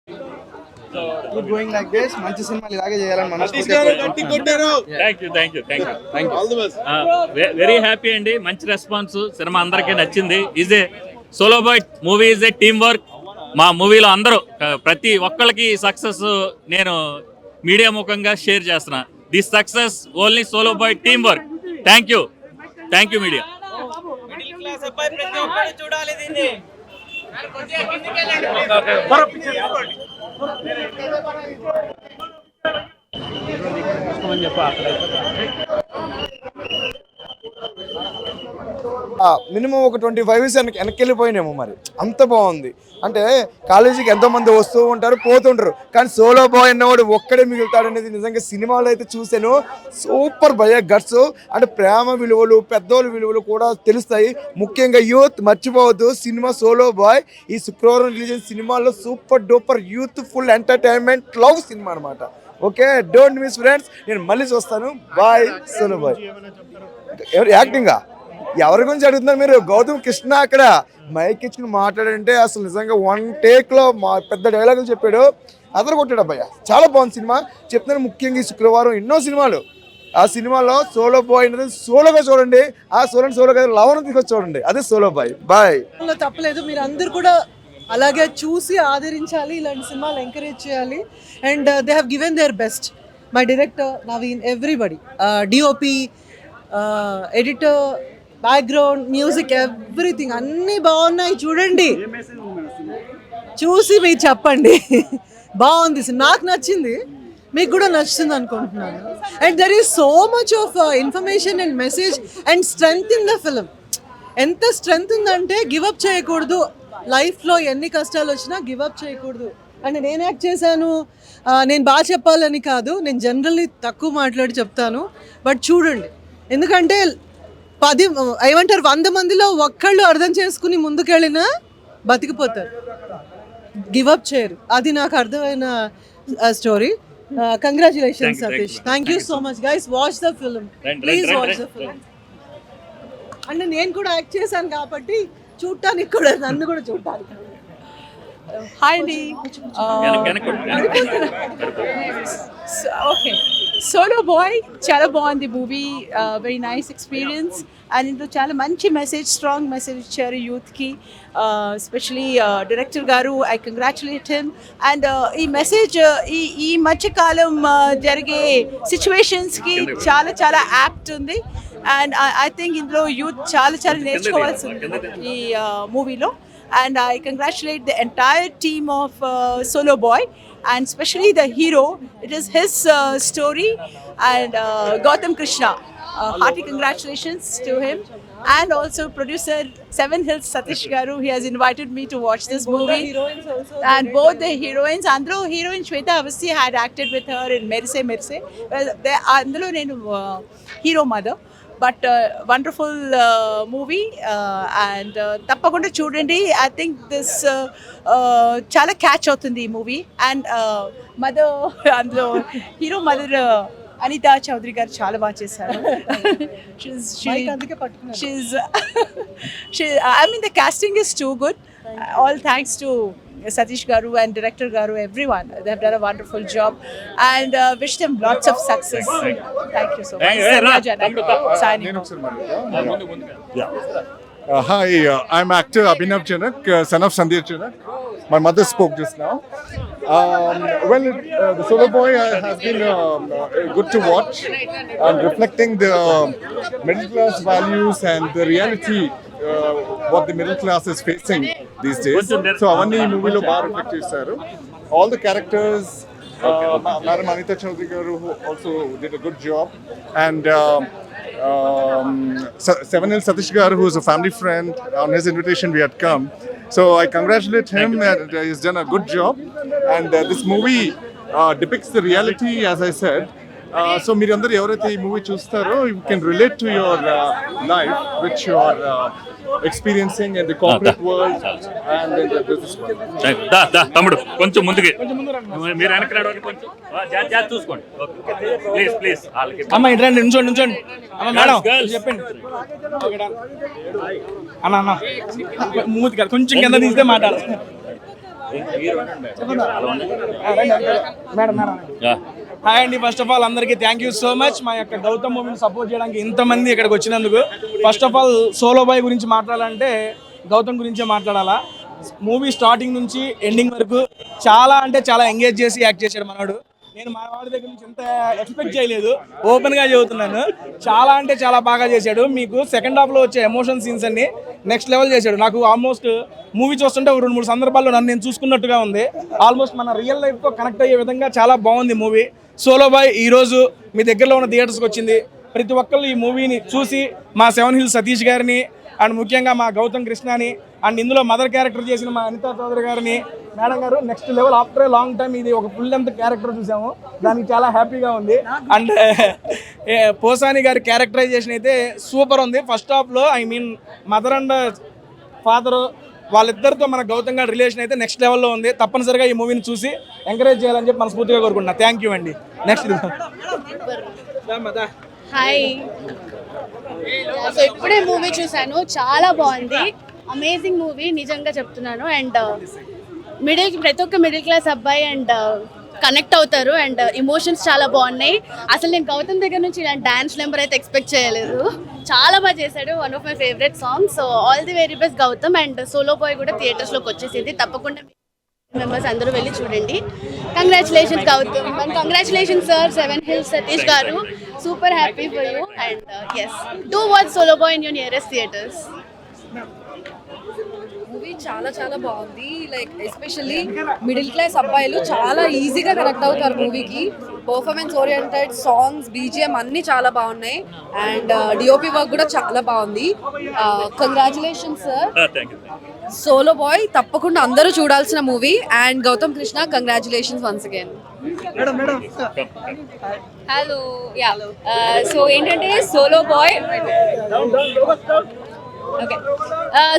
Keep going like this. మంచి సినిమాలు ఇలాగే చేయాలని మనస్ఫూర్తిగా కోరుకుంటున్నాను. Thank you. వెరీ హ్యాపీ అండి. మంచి రెస్పాన్స్, సినిమా అందరికీ నచ్చింది. Is a Solo Boy movie, is a team work. మా మూవీలో అందరూ ప్రతి ఒక్కళ్ళకి సక్సెస్ నేను మీడియా ముఖంగా షేర్ చేస్తున్నా. This success only Solo Boy team work. Thank you media. Minimum ఒక 25 years వెనక్కి వెళ్ళిపోయినాము. మరి అంత బాగుంది. అంటే కాలేజీకి ఎంతో మంది వస్తూ ఉంటారు, పోతుంటారు, కానీ సోలో బాయ్ అన్నవాడు ఒక్కడే మిగులుతాడు అనేది నిజంగా సినిమాలో అయితే చూసాను. సూపర్ భయ గట్స్. అంటే ప్రేమ విలువలు, పెద్దోళ్ళ విలువలు కూడా తెలుస్తాయి. ముఖ్యంగా యూత్ మర్చిపోవద్దు. సినిమా సోలో బాయ్ ఈ శుక్రవారం రిలీజ్ అయిన సినిమాలో super duper youth full entertainment love సినిమా అనమాట. Okay, don't miss friends. నేను మళ్ళీ చూస్తాను. Bye solo bye. యాక్టింగా ఎవరి గురించి అడుగుతున్నారు మీరు? గౌతమ్ కృష్ణ అక్కడ మైక్ ఇచ్చుకుని మాట్లాడంటే అసలు నిజంగా 1 take లో మా పెద్ద డైలాగులు చెప్పాడు. అదరు కొట్టాడు అబ్బాయి. చాలా బాగుంది సినిమా. చెప్తున్నాను, ముఖ్యంగా ఈ శుక్రవారం ఎన్నో సినిమాలు, ఆ సినిమాలో సోలో బాయ్ అనేది సోలోగా చూడండి. ఆ సోలోగా లవర్ తీసుకొచ్చి చూడండి. అదే సోలో బాయ్. బాయ్. తప్పలేదు, మీరు అందరు కూడా అలాగే చూసి ఆదరించాలి, ఇలాంటి సినిమాలు ఎంకరేజ్ చేయాలి. And they have given their best. My director Naveen, everybody, DOP, editor, background music, everything అన్నీ బాగున్నాయి. చూడండి, చూసి మీరు చెప్పండి. బాగుంది, నాకు నచ్చింది, మీకు కూడా నచ్చుతుంది అనుకుంటున్నాను. And there is so much of information and message and strength in the film. ఎంత స్ట్రెంగ్త్ ఉందంటే గివప్ చేయకూడదు. లైఫ్లో ఎన్ని కష్టాలు వచ్చినా గివప్ చేయకూడదు. అంటే నేను యాక్ట్ చేశాను, నేను బాగా చెప్పాలని కాదు, నేను జనరల్లీ తక్కువ మాట్లాడి చెప్తాను. బట్ చూడండి, ఎందుకంటే 100 మందిలో ఒక్కళ్ళు అర్థం చేసుకుని ముందుకెళ్ళినా బతికిపోతారు, గివప్ చేయరు. అది నాకు అర్థమైన story. Congratulations Satish. Thank you so much guys. Watch the film, please watch the film. అంటే నేను కూడా యాక్ట్ చేశాను కాబట్టి చూడటానికి కూడా, నన్ను కూడా చూడటానికి. హాయ్ అండి. ఓకే, సోలో బాయ్ చాలా బాగుంది movie. Very nice experience. And ఇందులో చాలా మంచి మెసేజ్, స్ట్రాంగ్ మెసేజ్ ఇచ్చారు యూత్కి. ఎస్పెషలీ డైరెక్టర్ గారు, ఐ కంగ్రాచులేట్ హిమ్. అండ్ ఈ మెసేజ్ ఈ మధ్యకాలం జరిగే సిచ్యువేషన్స్కి చాలా చాలా యాప్ట్ ఉంది. అండ్ ఐ థింక్ ఇందులో యూత్ చాలా నేర్చుకోవాల్సి ఉంది ఈ మూవీలో. And I congratulate the entire team of Solo Boy, and especially the hero. It is his story, and Gautam Krishna. Hearty congratulations to him, and also producer Seven Hills Satish Garu. He has invited me to watch this movie. And both the heroines, Andro heroine Shweta Avasti had acted with her in Merse. Well, Andro nenu hero mother. But wonderful movie. And తప్పకుండా చూడండి. I think this చాలా catch అవుతుంది ఈ movie. And అందులో hero mother Anita Chowdary గారు చాలా బాగా చేశారు. I mean, the casting is too good. All thanks to Satish Garu and director Garu, everyone. They have done a wonderful job, and wish them lots of success. Thank you so much. Signing off. Hi, I'm actor Abhinav Janak, son of Sandhya Janak. My mother spoke just now. The Solo Boy has been good to watch, and reflecting the middle class values and the reality what the middle class is facing these days. So avanni ee movie lo baga reflect chesaru. All the characters, Madam Anita Chaudhary garu who also did a good job, and Seven Hills Satish garu, who is a family friend. On his invitation we had come, so I congratulate him, and he's done a good job. And this movie depicts the reality, as I said. So మీరందరూ ఎవరైతే ఈ movie చూస్తారో, you can relate to your life which you are experiencing in the corporate world and in the business world. తమ్ముడు కొంచెం ముందుకి మీరు వెనక్కి రావడానికి కొంచెం జాగ్రత్త చూసుకోండి. ప్లీజ్ అమ్మ ఇట్లా నుంచోండి. అమ్మ మేడం చెప్పండి. అన్న మూతి కాదు, కొంచెం కింద తీస్తే మాట్లాడాలి. హాయ్ అండి, ఫస్ట్ ఆఫ్ ఆల్ అందరికీ థ్యాంక్ యూ సో మచ్ మా యొక్క గౌతమ్ మూవీని సపోర్ట్ చేయడానికి ఇంతమంది ఇక్కడికి వచ్చినందుకు. First of all Solo Boy గురించి మాట్లాడాలంటే గౌతమ్ గురించే మాట్లాడాలా. మూవీ స్టార్టింగ్ నుంచి ఎండింగ్ వరకు చాలా అంటే చాలా ఎంగేజ్ చేసి యాక్ట్ చేశాడు మనవాడు. నేను మా వాడి దగ్గర నుంచి ఎంత ఎక్స్పెక్ట్ చేయలేదు, ఓపెన్గా చెబుతున్నాను. చాలా అంటే చాలా బాగా చేశాడు. మీకు సెకండ్ హాఫ్లో వచ్చే ఎమోషన్ సీన్స్ అన్ని నెక్స్ట్ లెవెల్ చేశాడు. నాకు ఆల్మోస్ట్ మూవీ చూస్తుంటే 2-3 సందర్భాల్లో నన్ను నేను చూసుకున్నట్టుగా ఉంది. ఆల్మోస్ట్ మన రియల్ లైఫ్తో కనెక్ట్ అయ్యే విధంగా చాలా బాగుంది మూవీ. సోలో బాయ్ ఈరోజు మీ దగ్గరలో ఉన్న థియేటర్స్కి వచ్చింది. ప్రతి ఒక్కళ్ళు ఈ మూవీని చూసి మా 7 Hills సతీష్ గారిని అండ్ ముఖ్యంగా మా గౌతమ్ కృష్ణని అండ్ ఇందులో మదర్ క్యారెక్టర్ చేసిన మా అనితా చౌదరి గారిని మేడం గారు next level. After a long time ఇది ఒక ఫుల్ లెంత్ క్యారెక్టర్ చూసాము, దానికి చాలా హ్యాపీగా ఉంది. అండ్ పోసాని గారి క్యారెక్టరైజేషన్ అయితే సూపర్ ఉంది. ఫస్ట్ హాఫ్లో మదర్ అండ్ ఫాదర్ వాళ్ళిద్దరితో మన గౌతమ్ గారి రిలేషన్ అయితే నెక్స్ట్ లెవెల్లో ఉంది. తప్పనిసరిగా ఈ మూవీని చూసి ఎంకరేజ్ చేయాలని చెప్పి మనస్ఫూర్తిగా కోరుకుంటున్నా. థ్యాంక్ యూ అండి. నెక్స్ట్ హాయ్, సో ఇప్పుడే మూవీ చూశాను, చాలా బాగుంది, అమేజింగ్ మూవీ నిజంగా చెప్తున్నాను. అండ్ ప్రతి ఒక్క మిడిల్ క్లాస్ అబ్బాయి అండ్ కనెక్ట్ అవుతారు అండ్ ఎమోషన్స్ చాలా బాగున్నాయి. అసలు నేను గౌతమ్ దగ్గర నుంచి ఇలాంటి డాన్స్ నెంబర్ అయితే ఎక్స్పెక్ట్ చేయలేదు. చాలా బాగా చేశాడు, one of my favourite songs. So all the very best Gautam. And Solo Boy కూడా థియేటర్స్లోకి వచ్చేసింది, తప్పకుండా మెంబర్స్ అందరూ వెళ్ళి చూడండి. Congratulations Gautam and congratulations sir 7 Hills Satish garu. Super happy for you and yes do watch Solo Boy in your nearest theatres. Movie చాలా చాలా బాగుంది. లైక్ ఎస్పెషల్లీ మిడిల్ క్లాస్ అబ్బాయిలు చాలా ఈజీగా కనెక్ట్ అవుతారు మూవీకి. పర్ఫార్మెన్స్ ఓరియంటెడ్ సాంగ్స్, బీజిఎం అన్నీ చాలా బాగున్నాయి అండ్ డిఓపి వర్క్ కూడా చాలా బాగుంది. Congratulations sir. సోలో బాయ్ తప్పకుండా అందరూ చూడాల్సిన movie. And Gautam Krishna, congratulations once again. Hello, ya, so ఏంటంటే సోలో బాయ్ ఓకే.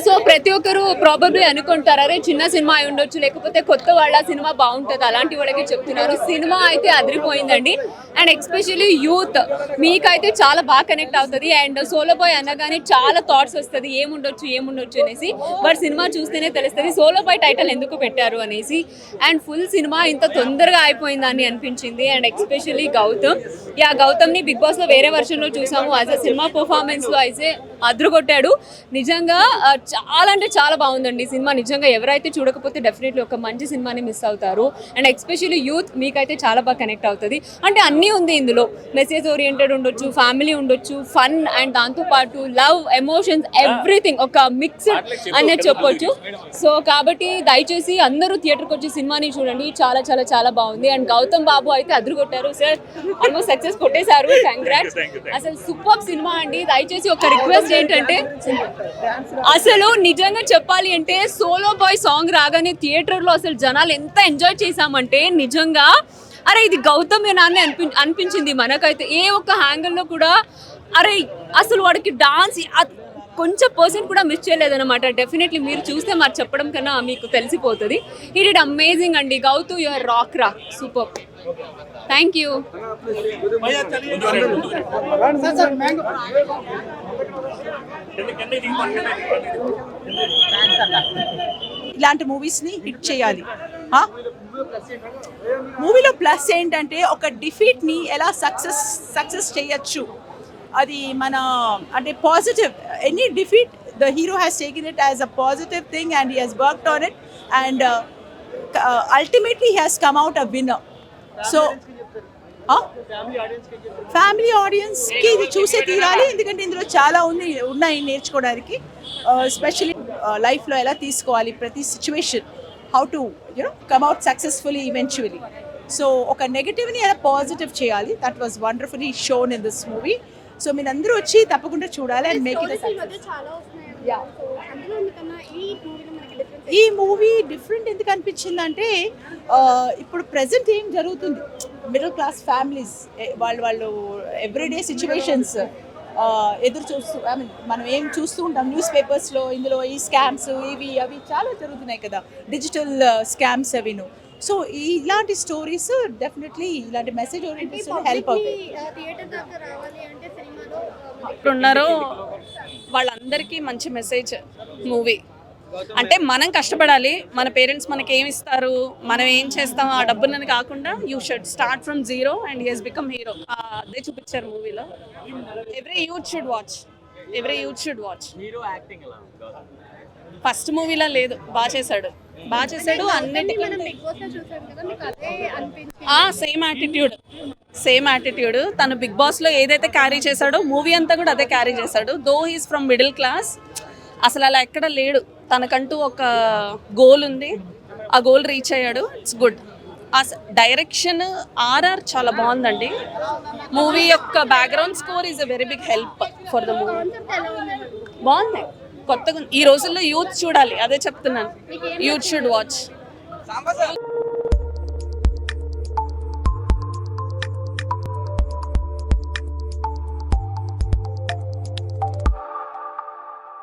సో ప్రతి ఒక్కరు ప్రాబబ్లీ అనుకుంటారు, అరే చిన్న సినిమా అయి ఉండొచ్చు, లేకపోతే కొత్త వాళ్ళ సినిమా బాగుంటుంది, అలాంటి వాళ్ళకి చెప్తున్నారు. సినిమా అయితే అదిరిపోయిందండి. అండ్ ఎస్పెషల్లీ యూత్ మీకైతే చాలా బాగా కనెక్ట్ అవుతుంది. అండ్ సోలో బాయ్ అనగానే చాలా థాట్స్ వస్తుంది, ఏముండొచ్చు అనేసి. బట్ సినిమా చూస్తేనే తెలుస్తుంది సోలో బాయ్ టైటిల్ ఎందుకు పెట్టారు అనేసి. అండ్ ఫుల్ సినిమా ఇంత తొందరగా అయిపోయిందని అనిపించింది. అండ్ ఎస్పెషల్లీ గౌతమ్ని బిగ్ బాస్లో వేరే వర్షన్లో చూసాము. యాజ్ అ సినిమా పర్ఫార్మెన్స్లో అయితే అదరగొట్టాడు. నిజంగా చాలా అంటే చాలా బాగుందండి సినిమా. నిజంగా ఎవరైతే చూడకపోతే డెఫినెట్లీ ఒక మంచి సినిమాని మిస్ అవుతారు. అండ్ ఎస్పెషల్లీ యూత్ మీకైతే చాలా బాగా కనెక్ట్ అవుతుంది. అంటే అన్నీ ఉంది ఇందులో, మెసేజ్ ఓరియంటెడ్ ఉండొచ్చు, ఫ్యామిలీ ఉండొచ్చు, ఫన్ అండ్ దాంతోపాటు లవ్, ఎమోషన్స్, ఎవ్రీథింగ్ ఒక మిక్స్డ్ అనేది చెప్పొచ్చు. సో కాబట్టి దయచేసి అందరూ థియేటర్కి వచ్చి సినిమాని చూడండి, చాలా చాలా చాలా బాగుంది. అండ్ గౌతమ్ బాబు అయితే అదరగొట్టారు సార్, ఆల్మోస్ట్ సక్సెస్ కొట్టేశారు. కంగ్రాట్స్, అసలు సూపర్ సినిమా అండి. దయచేసి ఒక రిక్వెస్ట్ ఏంటంటే, అసలు నిజంగా చెప్పాలి అంటే సోలో బాయ్ సాంగ్ రాగానే థియేటర్లో అసలు జనాలు ఎంత ఎంజాయ్ చేశామంటే నిజంగా అరే ఇది గౌతమ్ అని అనిపించింది మనకైతే. ఏ ఒక్క హ్యాంగిల్లో కూడా అరే అసలు వాడికి డాన్స్ కొంచెం పర్సెంట్ కూడా మిస్ చేయలేదన్నమాట. డెఫినెట్లీ మీరు చూస్తే మరి చెప్పడం కన్నా మీకు తెలిసిపోతుంది. హీ డిడ్ అమేజింగ్ అండి. గౌతమ్ యువర్ రాక్ రా, సూపర్. Thank you. ఇలాంటి మూవీస్ని హిట్ చేయాలి. మూవీలో ప్లస్ ఏంటంటే ఒక డిఫీట్ని ఎలా సక్సెస్ చేయొచ్చు, అది మన అంటే positive. Any defeat the hero has taken it as a positive thing and he has worked on it and ultimately he has come out a winner. So family ఆడియన్స్కి ఇది చూసే తీరాలి, ఎందుకంటే ఇందులో చాలా ఉన్నాయి నేర్చుకోవడానికి. ఎస్పెషలీ లైఫ్లో ఎలా తీసుకోవాలి ప్రతి situation, how to come out successfully eventually. So ఒక నెగటివ్ని ఎలా పాజిటివ్ చేయాలి, that was wonderfully shown in this movie. So మీరు అందరూ వచ్చి తప్పకుండా చూడాలి అండ్ మేక్ ఇట్. ఈ మూవీ డిఫరెంట్ ఎందుకు అనిపించింది అంటే, ఇప్పుడు ప్రజెంట్ ఏం జరుగుతుంది, మిడిల్ క్లాస్ ఫ్యామిలీస్ వాళ్ళు ఎవ్రీడే సిచ్యువేషన్స్ ఎదురు చూస్తూ, ఐ మీన్ మనం ఏం చూస్తూ ఉంటాం న్యూస్ పేపర్స్లో, ఇందులో ఈ స్కామ్స్ ఇవి అవి చాలా జరుగుతున్నాయి కదా, డిజిటల్ స్కామ్స్ అవిను. సో ఇలాంటి స్టోరీస్ డెఫినెట్లీ ఇలాంటి మెసేజ్ ఓరియంటెడ్ హెల్ప్ అవుతాయి. ఇప్పుడున్నారో వాళ్ళందరికీ మంచి మెసేజ్ మూవీ. అంటే మనం కష్టపడాలి, మన పేరెంట్స్ మనకి ఏమి ఇస్తారు, మనం ఏం చేస్తాం ఆ డబ్బులని కాకుండా you should start from zero and he he's become hero. అదే చూపించారు మూవీలో. Every youth should watch. First మూవీలో లేదు, బాగా చేశాడు అన్నిటికీ. సేమ్ యాటిట్యూడ్ తను బిగ్ బాస్ లో ఏదైతే క్యారీ చేశాడో మూవీ అంతా కూడా అదే క్యారీ చేశాడు. Though he's from middle class, అసలు అలా ఎక్కడ లేడు. తనకంటూ ఒక గోల్ ఉంది, ఆ గోల్ రీచ్ అయ్యాడు. It's good. డైరెక్షన్ ఆర్ఆర్ చాలా బాగుందండి. మూవీ యొక్క background score is a very big help for the movie. బాగుంది, కొత్తగా. ఈ రోజుల్లో యూత్ చూడాలి, అదే చెప్తున్నాను. Youth should watch.